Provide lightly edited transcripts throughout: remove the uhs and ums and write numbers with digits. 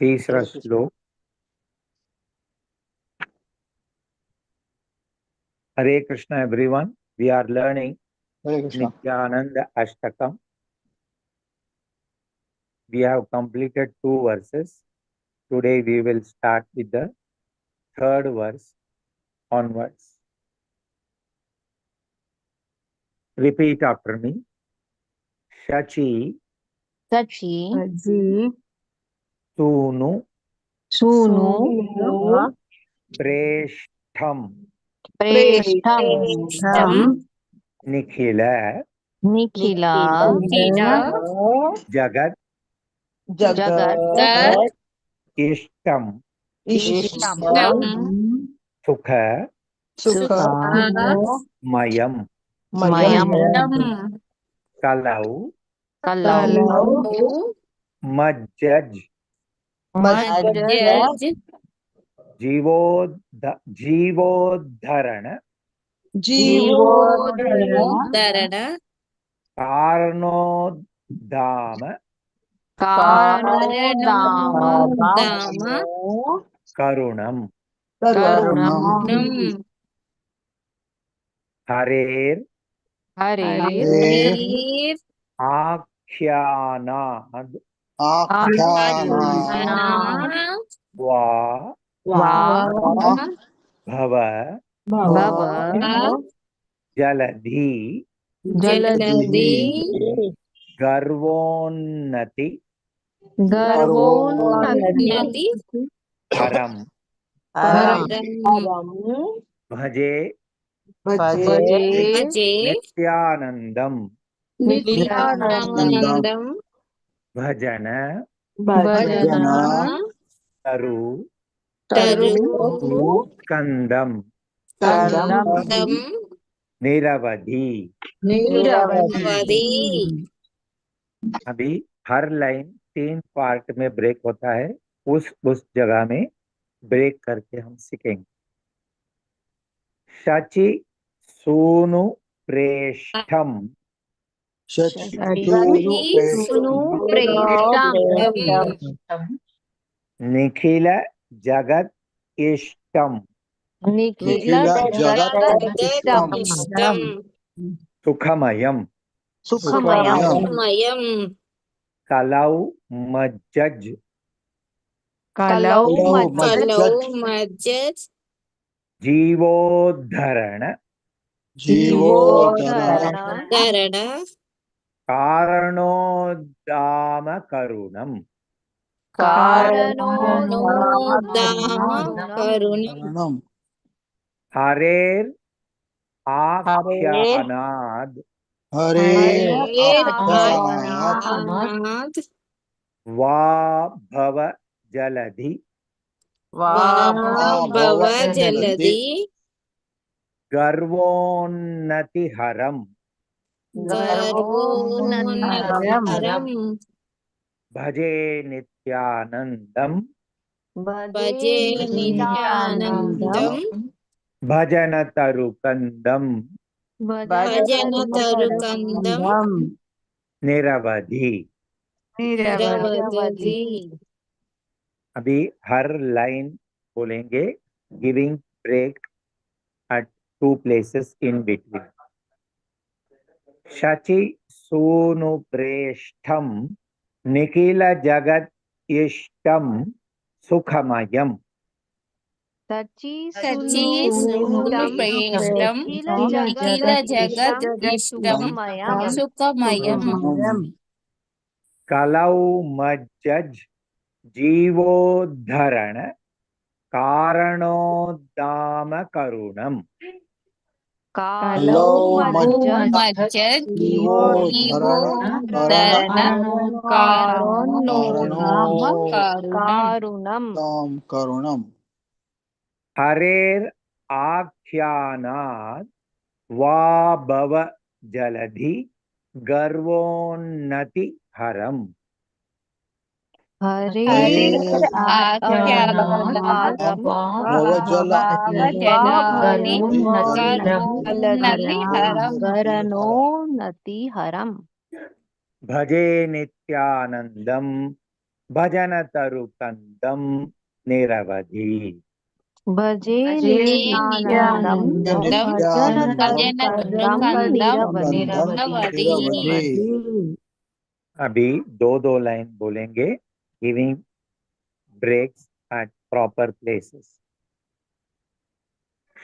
तीसरा श्लोक। Hare Krishna everyone, we are learning Nityananda Ashtakam. We have completed 2 verses. Today we will start with the third verse onwards. Repeat after me. Shachi Sachi Sunu सूनु Preshtham प्रेष्ठम Nikhila Nikhila Jagat जगत Ishtam इष्टम Sukha सुखा Mayam मयम Kalau कलौ Majjaj मज्जज जीवोद्धरण जीवोद्धरण कारणोद्धाम कारणोदाम करुणम करुणम हरेर हरे आख्यानाद आख्याना वा वा भव भव जलधि जलधि गर्वोन्नति गर्वोन्नति हरम भजे भजे नित्यानंदम नित्यानंदम भजन भजन तरु तरु कंदम कंदम निरवधि. निरवधि अभी हर लाइन 3 पार्ट में ब्रेक होता है. उस जगह में ब्रेक करके हम सीखेंगे. शचि सूनु प्रेष्ठम निखिल जगत इष्टम निखिल जगत इष्टम सुखमयम सुखमयम कलौ मज्जज कलौ मज्जज जीवोद्धरण जीवोद्धरण कारणोद्दाम करुणम करुणम हरेर आख्यानाद वा भव जलधि गर्वोन्नति हरम भजे नित्यानंदम भजन तरुकंदम निरवधि. अभी हर लाइन बोलेंगे, giving break at 2 places in between. शचि सूनु प्रेष्ठम निखिल जगत इष्टम सुखमयम सची सूनु प्रेष्ठम निखिल जगत इष्टम सुखमयम कलौ मज्जज जीवोद्धरण कारणोद्दाम करुणम कलौ मज्जज जीवोद्धरण कारुणम हरेर आख्यानाद वा भव जलधि गर्वोन्नति हरम हरे गरनोन्नति हरम भजे नित्यानंदम भजन तरुकंदम निरवधि। भजे नित्यानंदम भजन तरुकंदम निरवधि। अभी दो दो लाइन बोलेंगे, giving breaks at proper places.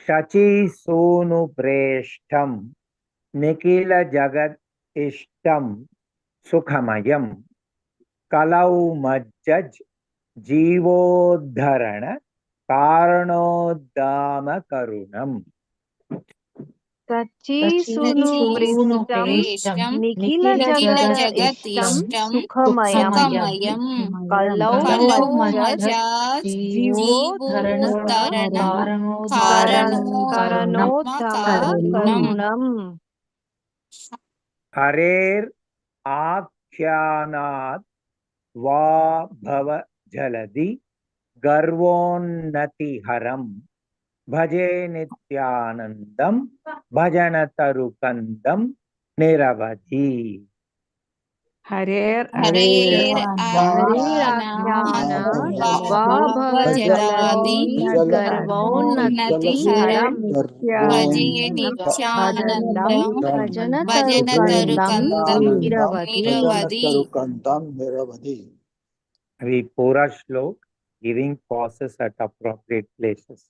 शची सोनु प्रेष्ठम निखिल जगत इष्टम सुखमयम कलौ मज्जज जीवोद्धरण कारणोद्दाम करुणम। सची सुनु प्रेष्टम निखिल जगत इष्टम सुखमयम कलौ मज्जत् जीवोद्धरण कारणोद्धामकरुणम्। हरेर आख्यानात् वा भव जलधि गर्वोन्नतिहरम भजे नित्यानंदम भजन तरुकंदम निरवधि। हरेराख्यानात् वा भवजलधि गर्वोन्नतिहरम् नित्यानन्दं भजन तरुकन्दं निरवधि। अभी पूरा श्लोक, giving pauses at appropriate places.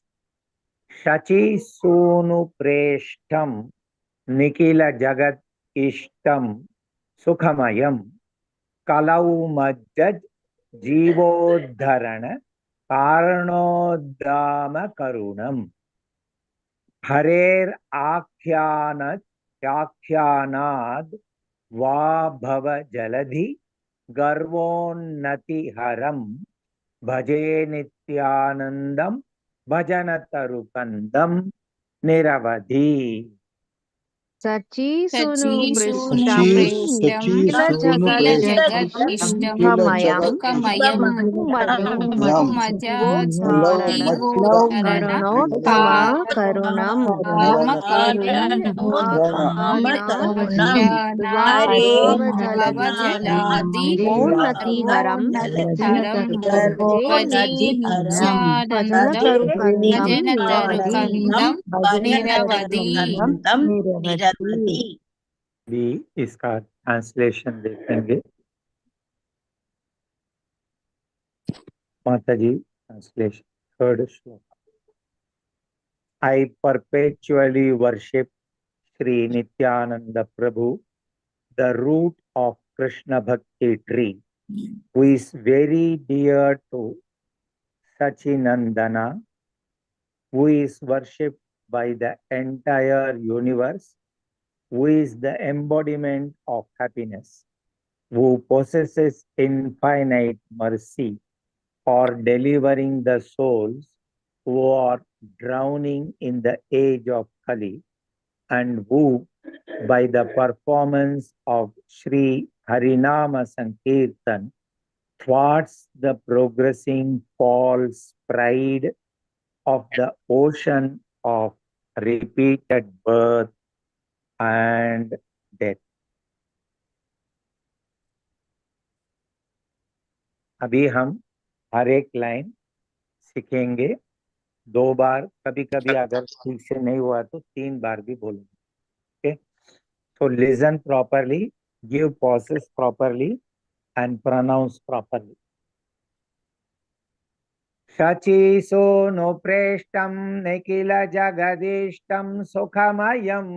शची सोनु प्रेष्ठम निखिल जगत इष्टम सुखमयम कलौ मज्जज जीवोद्धरण कारणोद्दाम करुणम। हरेर आख्यानाद वा भव जलधि गर्वोन्नतिहरम भजे नित्यानंदम भजन तरुकंदम निरवधि। सची सुनु पृष्ठम निखिल जगत इष्टम सुखमयम जीवोद्धरणोत्तमा करुणम्। गर्वोन्नतिहरम् भजे नित्यं भजन तरुकन्दं निरवधि। भी इसका ट्रांसलेशन देखेंगे। माता जी, ट्रांसलेशन, थर्ड श्लोक। I perpetually worship Sri Nityananda Prabhu, the root of Krishna Bhakti tree, who is very dear to Sachinandana, who is worshipped by the entire universe, who is the embodiment of happiness, who possesses infinite mercy for delivering the souls who are drowning in the age of Kali, and who, by the performance of Sri Harinama Sankirtan, thwarts the progressing false pride of the ocean of repeated birth and death. अभी हम हर एक line सीखेंगे, 2 बार, कभी कभी अगर ठीक से नहीं हुआ तो 3 बार भी बोलेंगे। Okay, so listen properly, give pauses properly and pronounce properly. शची सोनु प्रेष्ठम निखिल जगदीष्टम सुखमयम।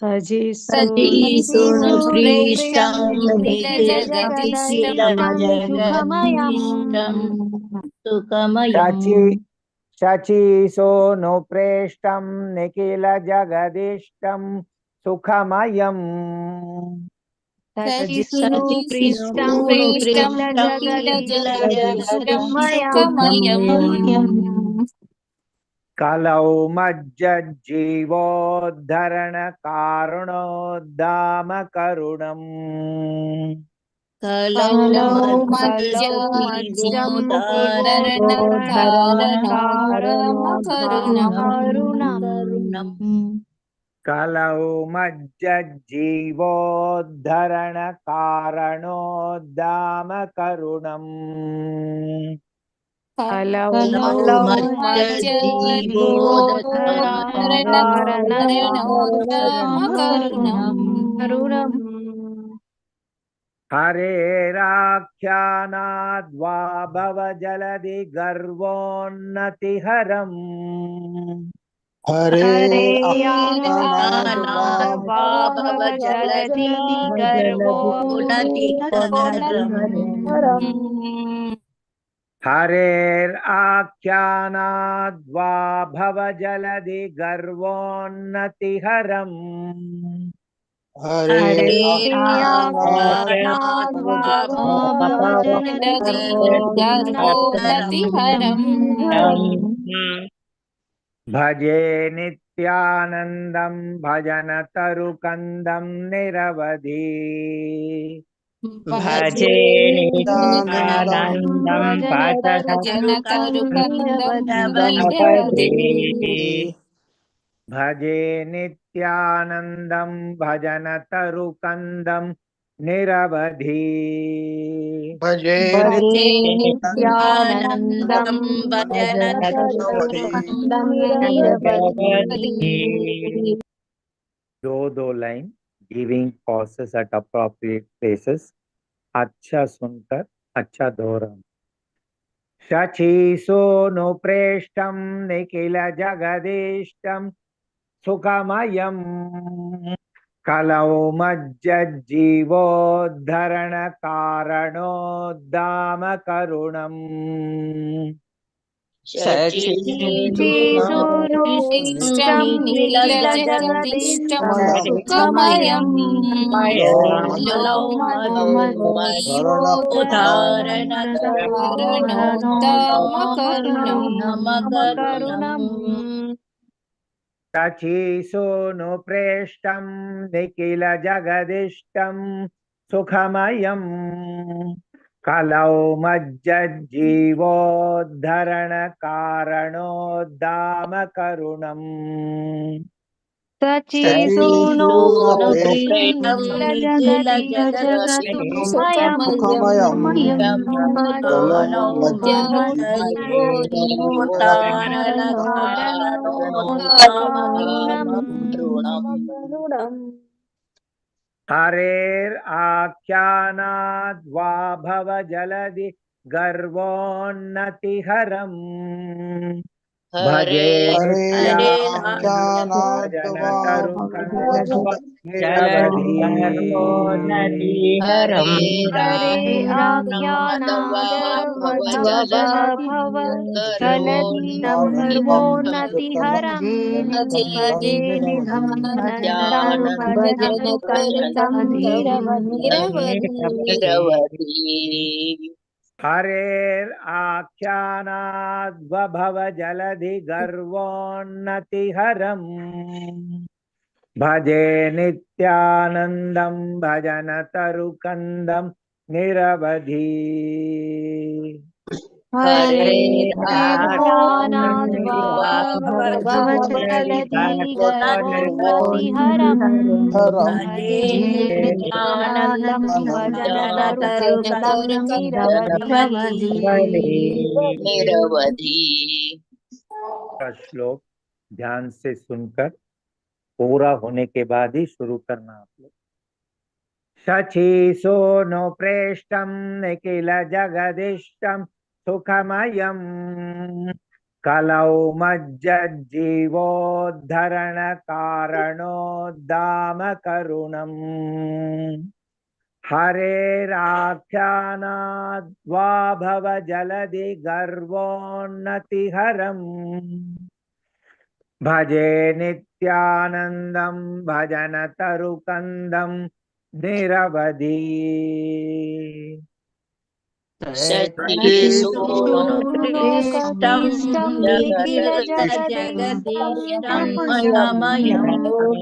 सजी सोनु प्रेष्ठं निखिल जगदीष्टं सुखमयम्। शची सोनु प्रेष्ठम निखिल जगदीष्टम सुखमयम। सजी सोनु प्रेष्ठं निखिल जगदीष्टं सुखमयम्। कलौ मज्जज् जीवोद्धरण कारणोद्दाम करुणम्। कलौ मज्जं जीवोद्धरण कारणोद्धाम करुणम्। कलौ मज्जीवोद्धरण कारणोद्दाम करुणम् कलौ मज्जीवोद्धरणकारणोद्दाम हरेराख्यानाद्वा भवजलधि गर्वोन्नतिहरम् भवजलधि गर्वोन्नतिहरम् हरेराख्यानाद्वा भवजलधि गर्वोन्नतिहरम् भजे नित्यानन्दं भजन तरुकन्दं निरवधि भजे नित्यानन्दं भजन तरुकन्दं निरवधि भजे नित्यानन्दं भजन तरुकन्दं निरवधि भजे नित्यानन्दं भजन तरुकन्दं निरवधि दो line giving possesses eight appropriate places अच्छा सुनकर अच्छा दोहराना शची सोनु प्रेष्टम निखिल जगदीष्टम सुखमयम कलौ मज्जीवोद्धरण कारणोद्दाम करुणम् शचीसोनुष्टं निखिलजगदीष्टं सुखमयं कलौ मज्जीवोद्धरणकारणोद्दामकरुणम् शची सोनु प्रेष्टम निखिल जगदिष्टम सुखमयम कलौ मज्जीवोद्धरण कारणोद्दाम करुणम् शचीसोनुप्रेष्टं निखिलजगदीष्टं कलौ मज्जीवोद्धरणकारणोद्दामकरुणम् हरेराख्यानाद्वा भवजलधि गर्वोन्नतिहरम् भजे भजन तरुकन्दं निरवधि हरेराख्यानाद्वभवजलधि गर्वोन्नतिहरम् भजे नित्यानन्दं भजन तरुकन्दं निरवधि श्लोक ध्यान से सुनकर पूरा होने के बाद ही शुरू करना आप लोग शची सोनु प्रेष्टम निखिल जगदिष्टम सुखमयम कलौ मज्जीवोद्धरण कारणोद्दाम करुणम् हरेराख्यानाद्वा भवजलधि गर्वोन्नतिहरम् भजे नित्यानन्दं भजन तरुकन्दं निरवधि शचीसोनुप्रेष्टं निखिलजगदीष्टं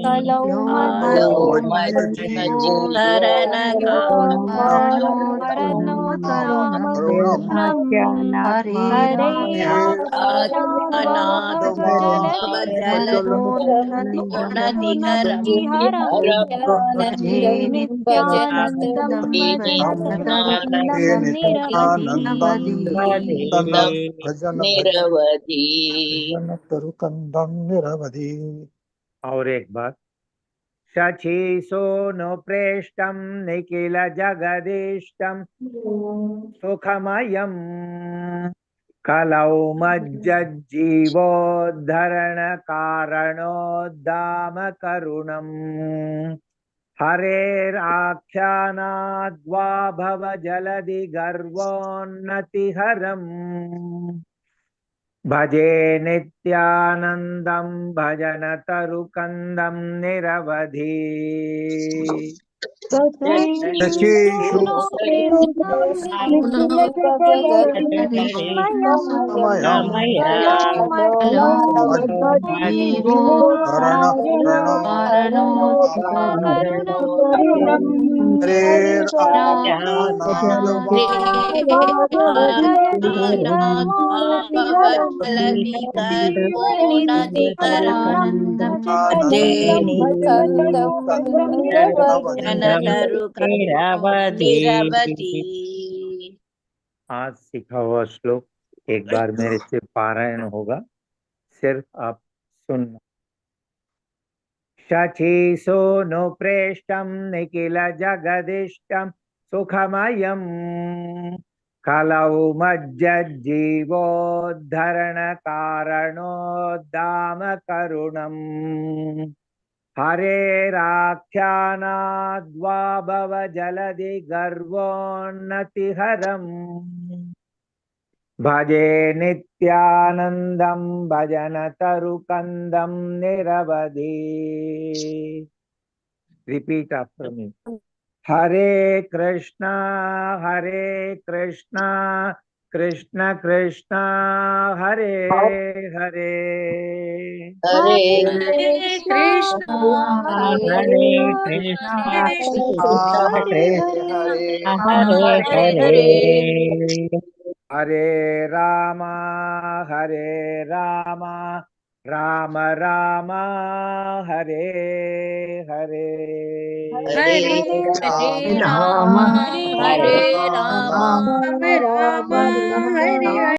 कलौ मज्जीवोद्धरणकारणोद्दामकरुणम् हरे आख्यानात्मजलधिधरम् भजे नित्यानन्दं भजन निरवधि। तरुकंदम निरवधि। और एक बार, शची सोनु प्रेष्टम निखिल जगदीष्टम सुखमयम कलौ मज्जीवोद्धरण कारणोद्दाम करुणम् हरेराख्यानाद्वा भव जलधि गर्वोन्नतिहरम् भजे नित्यानन्दं भजन तरुकन्दं निरवधि। शचीषु धरण आज सीखा हुआ श्लोक एक बार मेरे से पारायण होगा, सिर्फ आप सुनना। शची सोनु प्रेष्टम निखिल जगदिष्टम सुखमयम कलौ मज्जीवोद्धरण कारणोद्दाम करुणम् हरेराख्यानाद्वा भव जलधि गर्वोन्नतिहरम् भजे नित्यानन्दं भजन तरुकन्दं निरवधि। Repeat after me. Hare Krishna Krishna Krishna Hare Hare Hare Krishna Hare Krishna Hare Hare Hare Rama Ram Ram Hare Hare Hare Ram Hare Ram Ram Hare हरे।